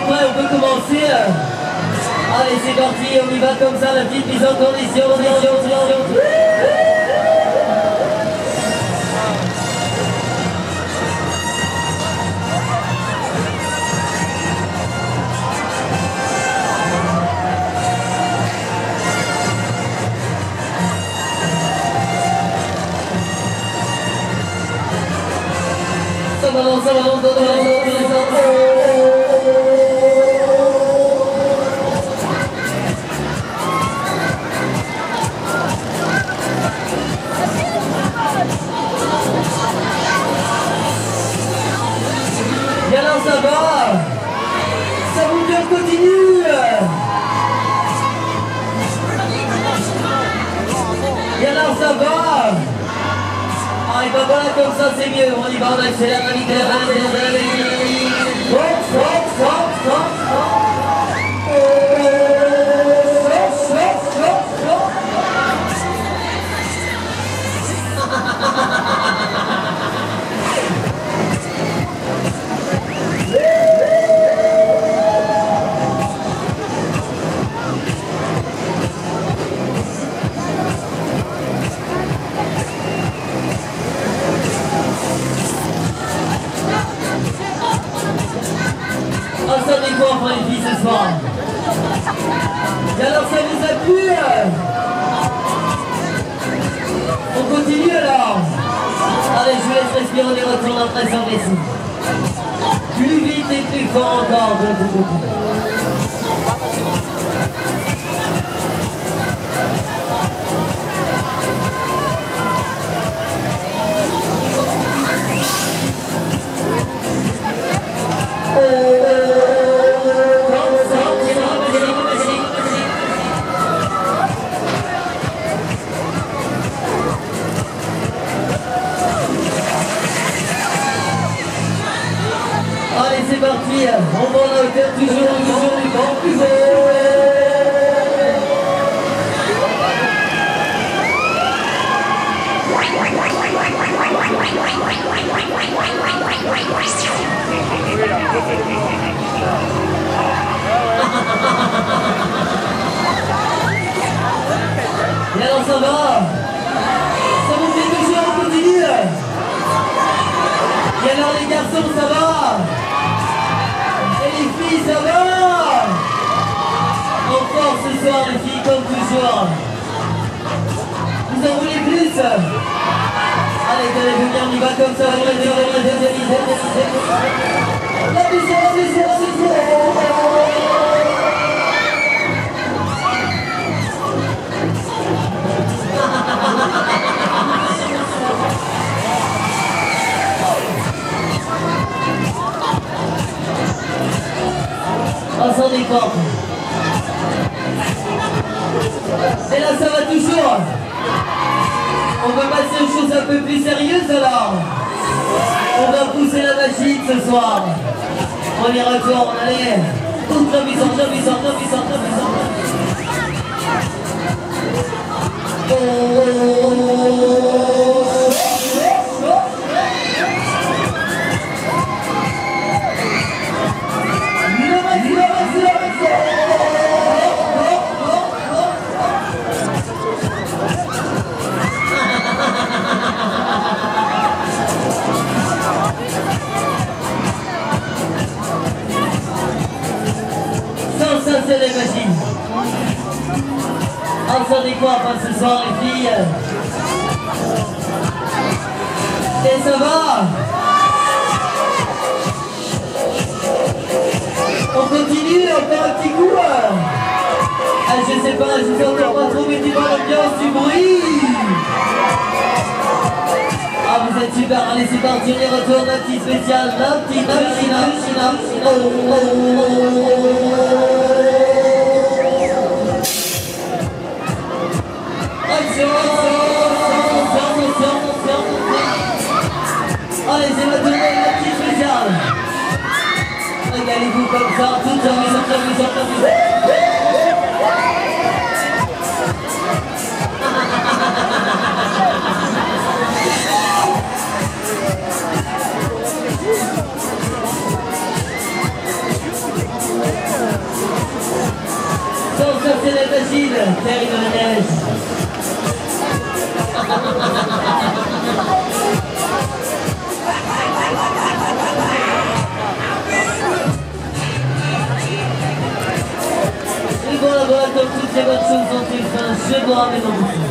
êtes prêts, on peut commencer. Allez, c'est parti, on y va comme ça, la petite mise en condition. Ça balance, Et alors ça va, ça vous dit on continue. Et alors ça va. Ah, et ben voilà, comme ça c'est mieux, on y va, on accélère la vitesse. Ah, ça dit quoi, enfin les filles, ce soir? Et alors, ça vous a plu? On continue alors? Allez, je vous laisse respirer, on y retourne après sans ici. Plus vite et plus fort encore, de l'autre côté. Allez, c'est parti, on va en hauteur toujours du grand plus haut. Et alors ça va? Ça vous fait toujours, on continue? Et alors les garçons, ça va? Et les filles, ça va? Encore ce soir les filles, comme toujours. Vous en voulez plus? Allez, venez, on y va comme ça. La musique. On s'en dépend. Et là, ça va toujours. On va passer aux choses un peu plus sérieuses alors. On va pousser la machine ce soir. On y retourne, allez. Toute la puissance. Ça c'est les machines. On s'en dit quoi enfin, ce soir les filles? Et ça va? On continue, on fait un petit coup. Ah, je sais pas, je sais encore pas trop, mais tu vois l'ambiance du bruit. Ah, vous êtes super, allez c'est parti, on y retourne, un petit spécial, un petit Allez, c'est ma tournée, la petite spéciale. Régalez-vous comme ça, toute la maison. bonne chose, santé, fin, je bois mes enfants.